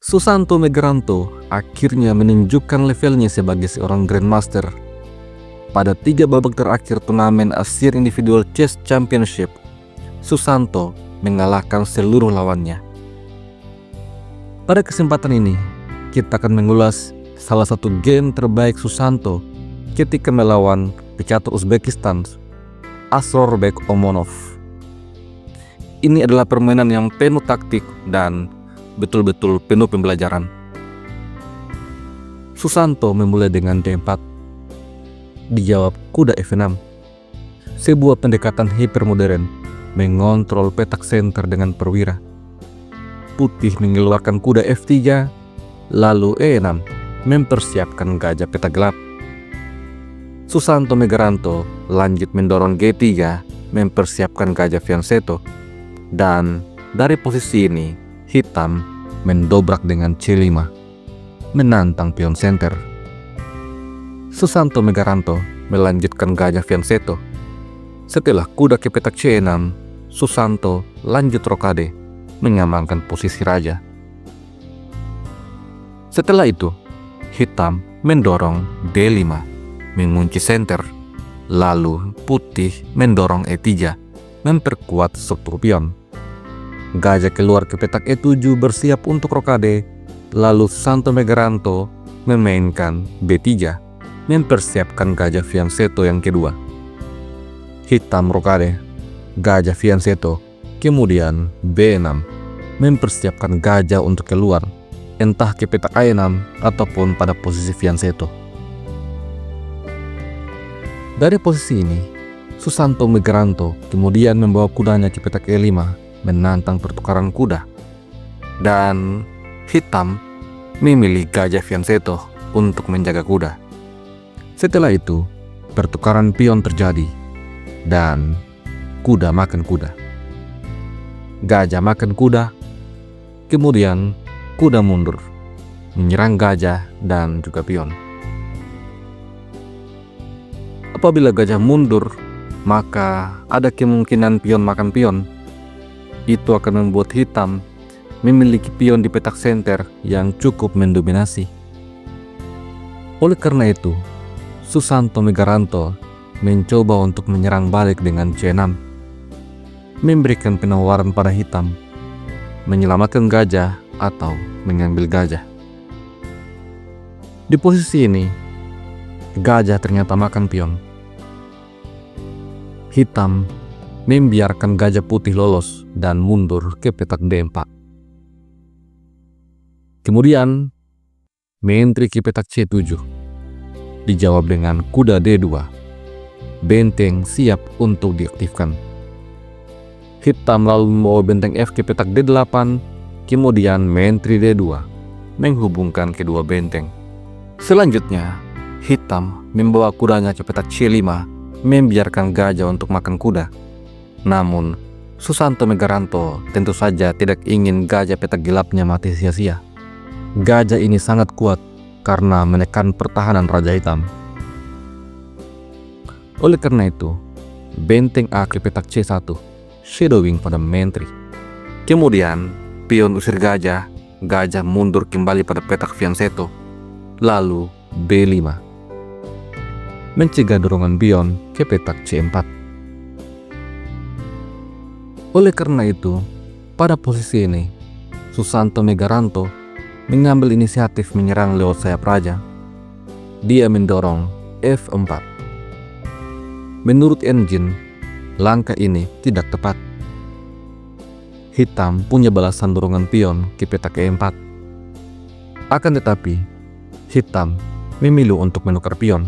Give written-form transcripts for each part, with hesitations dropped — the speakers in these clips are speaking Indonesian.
Susanto Megaranto akhirnya menunjukkan levelnya sebagai seorang Grandmaster. Pada 3 babak terakhir turnamen Asia Individual Chess Championship, Susanto mengalahkan seluruh lawannya. Pada kesempatan ini, kita akan mengulas salah satu game terbaik Susanto ketika melawan pecatur Uzbekistan, Asrorbek Omonov. Ini adalah permainan yang penuh taktik dan betul-betul penuh pembelajaran. Susanto memulai dengan D4. Dijawab kuda F6. Sebuah pendekatan hipermodern mengontrol petak center dengan perwira. Putih mengeluarkan kuda F3, lalu E6 mempersiapkan gajah peta gelap. Susanto Megaranto lanjut mendorong G3 mempersiapkan gajah fianchetto, dan dari posisi ini hitam mendobrak dengan C5 menantang pion center. Susanto Megaranto melanjutkan gajah fianchetto. Setelah kuda ke petak C6, Susanto lanjut rokade mengamankan posisi raja. Setelah itu, hitam mendorong D5 mengunci center. Lalu putih mendorong E3 memperkuat struktur pion. Gajah keluar ke petak E7 bersiap untuk rokade. Lalu Susanto Megaranto memainkan B3 mempersiapkan gajah fianchetto yang kedua. Hitam rokade, gajah fianchetto, kemudian B6 mempersiapkan gajah untuk keluar, entah ke petak A6 ataupun pada posisi fianchetto. Dari posisi ini, Susanto Megaranto kemudian membawa kudanya ke petak E5 menantang pertukaran kuda, dan hitam memilih gajah fianchetto untuk menjaga kuda. Setelah itu, pertukaran pion terjadi dan kuda makan kuda. Gajah makan kuda, kemudian kuda mundur, menyerang gajah dan juga pion. Apabila gajah mundur, maka ada kemungkinan pion makan pion. Itu akan membuat hitam memiliki pion di petak center yang cukup mendominasi. Oleh karena itu, Susanto Megaranto mencoba untuk menyerang balik dengan C6, memberikan penawaran pada hitam, menyelamatkan gajah atau mengambil gajah. Di posisi ini, gajah ternyata makan pion. Hitam membiarkan gajah putih lolos dan mundur ke petak D4. Kemudian, menteri ke petak C7. Dijawab dengan kuda D2. Benteng siap untuk diaktifkan. Hitam lalu membawa benteng F ke petak D8, kemudian menteri D2 menghubungkan kedua benteng. Selanjutnya, hitam membawa kudanya ke petak C5, membiarkan gajah untuk makan kuda. Namun, Susanto Megaranto tentu saja tidak ingin gajah petak gelapnya mati sia-sia. Gajah ini sangat kuat karena menekan pertahanan Raja Hitam. Oleh karena itu, benteng A ke petak C1, shadowing pada menteri. Kemudian, pion usir gajah, gajah mundur kembali pada petak fianchetto. Lalu B5, mencegah dorongan pion ke petak C4. Oleh karena itu, pada posisi ini, Susanto Megaranto mengambil inisiatif menyerang lewat sayap raja. Dia mendorong F4. Menurut engine, langkah ini tidak tepat. Hitam punya balasan dorongan pion ke petak E4. Akan tetapi, hitam memilih untuk menukar pion,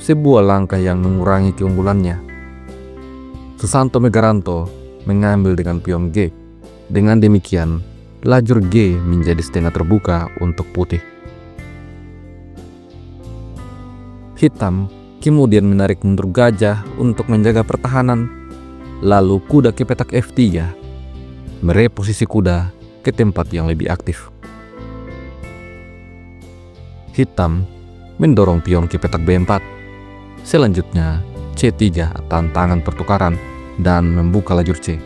sebuah langkah yang mengurangi keunggulannya. Susanto Megaranto mengambil dengan pion G. Dengan demikian, lajur G menjadi setengah terbuka untuk putih. Hitam kemudian menarik mundur gajah untuk menjaga pertahanan, lalu kuda ke petak F3, mereposisi kuda ke tempat yang lebih aktif. Hitam mendorong pion ke petak B4. Selanjutnya, C3 tantangan pertukaran dan membuka lajur C.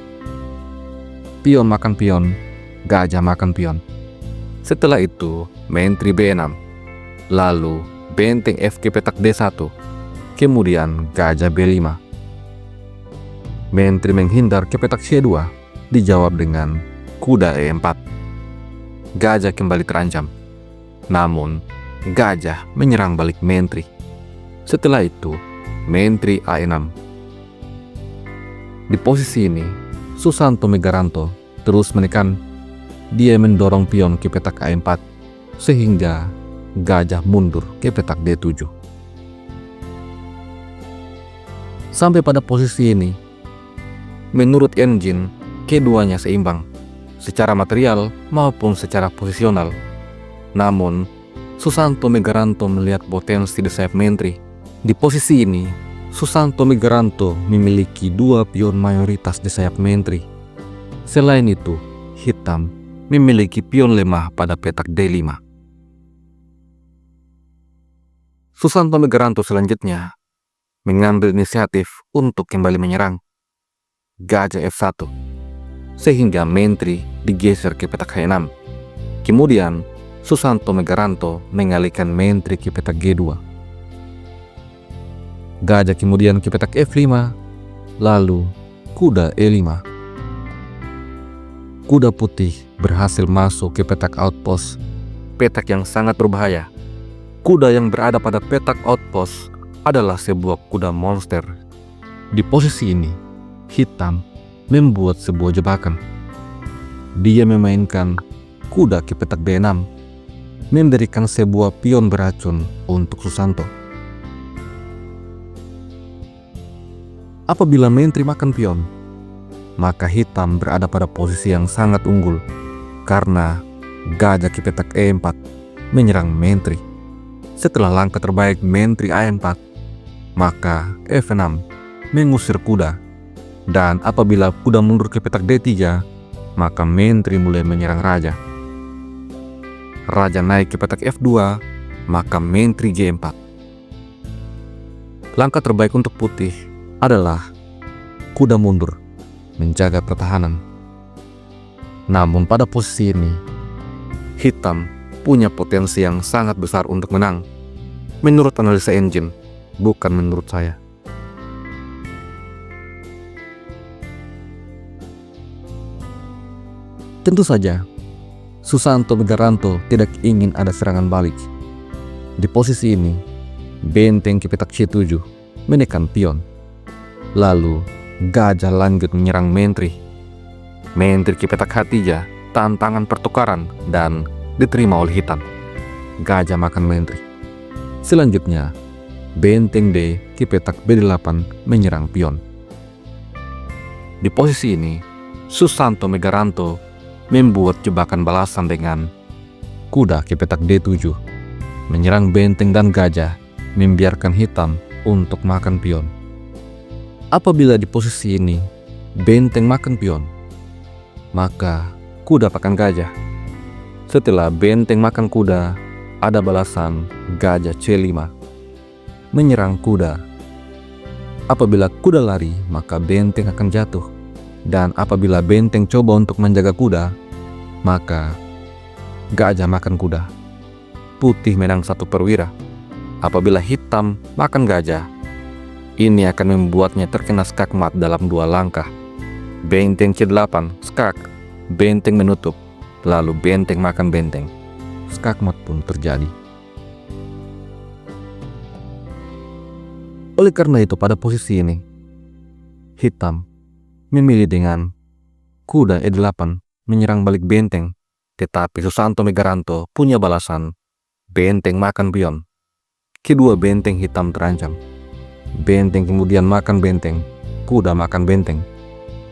Pion makan pion, gajah makan pion. Setelah itu, menteri B6. Lalu, benteng F ke petak D1. Kemudian, gajah B5. Menteri menghindar ke petak C2. Dijawab dengan kuda E4. Gajah kembali terancam. Namun, gajah menyerang balik menteri. Setelah itu, menteri A6. Di posisi ini, Susanto Megaranto terus menekan. Dia mendorong pion ke petak A4 sehingga gajah mundur ke petak D7. Sampai pada posisi ini, menurut engine, keduanya seimbang secara material maupun secara posisional. Namun, Susanto Megaranto melihat potensi di sayap menteri. Di posisi ini, Susanto Megaranto memiliki 2 pion mayoritas di sayap menteri. Selain itu, hitam memiliki pion lemah pada petak D5. Susanto Megaranto selanjutnya mengambil inisiatif untuk kembali menyerang. Gajah F1, sehingga menteri digeser ke petak H6. Kemudian, Susanto Megaranto mengalihkan menteri ke petak G2. Gajah kemudian ke petak F5, lalu kuda E5. Kuda putih berhasil masuk ke petak outpost, petak yang sangat berbahaya. Kuda yang berada pada petak outpost adalah sebuah kuda monster. Di posisi ini, hitam membuat sebuah jebakan. Dia memainkan kuda ke petak B6, memberikan sebuah pion beracun untuk Susanto. Apabila menteri makan pion, maka hitam berada pada posisi yang sangat unggul karena gajah ke petak E4 menyerang menteri. Setelah langkah terbaik menteri A4, maka F6 mengusir kuda, dan apabila kuda mundur ke petak D3, maka menteri mulai menyerang raja. Raja naik ke petak F2, maka menteri G4. Langkah terbaik untuk putih adalah kuda mundur, menjaga pertahanan. Namun pada posisi ini, hitam punya potensi yang sangat besar untuk menang. Menurut analisa engine, bukan menurut saya. Tentu saja, Susanto Megaranto tidak ingin ada serangan balik. Di posisi ini, benteng ke petak C7 menekan pion. Lalu, gajah lanjut menyerang menteri. Menteri ke petak H3, tantangan pertukaran dan diterima oleh hitam. Gajah makan menteri. Selanjutnya, benteng D ke petak B8 menyerang pion. Di posisi ini, Susanto Megaranto membuat jebakan balasan dengan kuda ke petak D7, menyerang benteng dan gajah, membiarkan hitam untuk makan pion. Apabila di posisi ini benteng makan pion, maka kuda makan gajah. Setelah benteng makan kuda, ada balasan gajah C5 menyerang kuda. Apabila kuda lari, maka benteng akan jatuh. Dan apabila benteng coba untuk menjaga kuda, maka gajah makan kuda. Putih menang 1 perwira. Apabila hitam makan gajah, ini akan membuatnya terkena skakmat dalam 2 langkah. Benteng C8, skak, benteng menutup, lalu benteng makan benteng. Skakmat pun terjadi. Oleh karena itu pada posisi ini, hitam memilih dengan kuda E8 menyerang balik benteng, tetapi Susanto Megaranto punya balasan benteng makan pion. Kedua benteng hitam terancam. Benteng kemudian makan benteng, kuda makan benteng.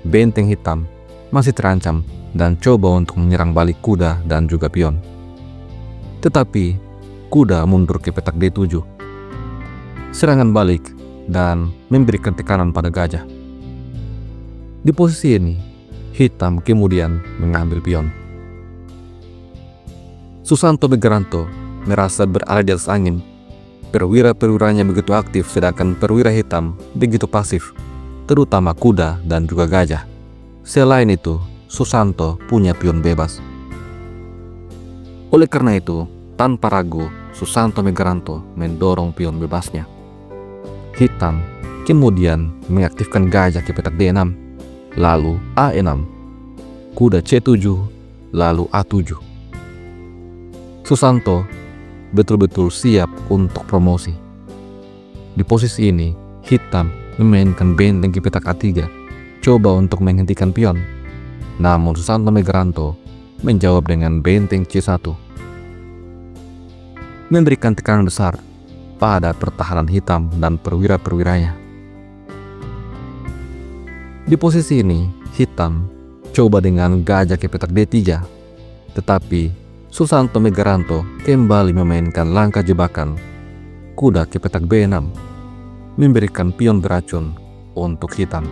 Benteng hitam masih terancam dan coba untuk menyerang balik kuda dan juga pion. Tetapi kuda mundur ke petak D7. Serangan balik dan memberikan tekanan pada gajah. Di posisi ini, hitam kemudian mengambil pion. Susanto Megaranto merasa berada di atas angin. Perwira-perwiranya begitu aktif sedangkan perwira hitam begitu pasif, terutama kuda dan juga gajah. Selain itu, Susanto punya pion bebas. Oleh karena itu, tanpa ragu, Susanto Megaranto mendorong pion bebasnya. Hitam kemudian mengaktifkan gajah ke petak D6, lalu A6, kuda C7, lalu A7. Susanto betul-betul siap untuk promosi. Di posisi ini, hitam memainkan benteng ke petak A3, coba untuk menghentikan pion. Namun Susanto Megaranto menjawab dengan benteng C1, memberikan tekanan besar pada pertahanan hitam dan perwira-perwiranya. Di posisi ini, hitam coba dengan gajah ke petak D3, tetapi Susanto Megaranto kembali memainkan langkah jebakan kuda ke petak B6, memberikan pion beracun untuk hitam.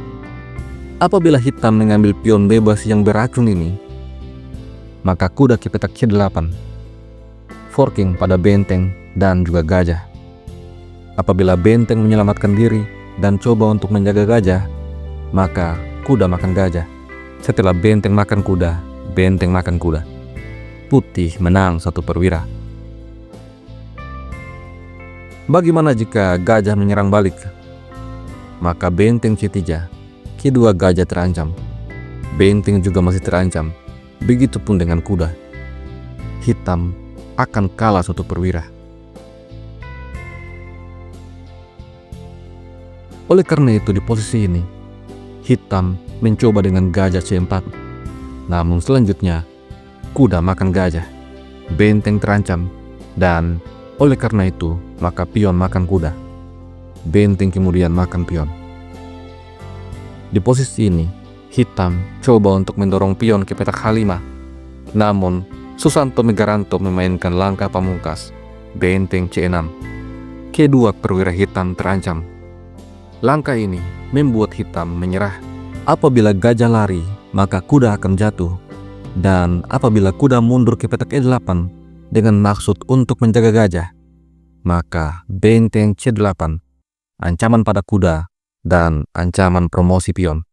Apabila hitam mengambil pion bebas yang beracun ini, maka kuda ke petak C8, forking pada benteng dan juga gajah. Apabila benteng menyelamatkan diri dan coba untuk menjaga gajah, maka kuda makan gajah. Setelah benteng makan kuda, benteng makan kuda. Putih menang 1 perwira. Bagaimana jika gajah menyerang balik? Maka benteng C3, kedua gajah terancam. Benteng juga masih terancam. Begitupun dengan kuda. Hitam akan kalah 1 perwira. Oleh karena itu, di posisi ini, hitam mencoba dengan gajah C4. Namun selanjutnya, kuda makan gajah. Benteng terancam, dan oleh karena itu, maka pion makan kuda. Benteng kemudian makan pion. Di posisi ini, hitam coba untuk mendorong pion ke petak H5. Namun, Susanto Megaranto memainkan langkah pamungkas, benteng C6. Kedua perwira hitam terancam. Langkah ini membuat hitam menyerah. Apabila gajah lari, maka kuda akan jatuh. Dan apabila kuda mundur ke petak E8 dengan maksud untuk menjaga gajah, maka benteng C8, ancaman pada kuda dan ancaman promosi pion.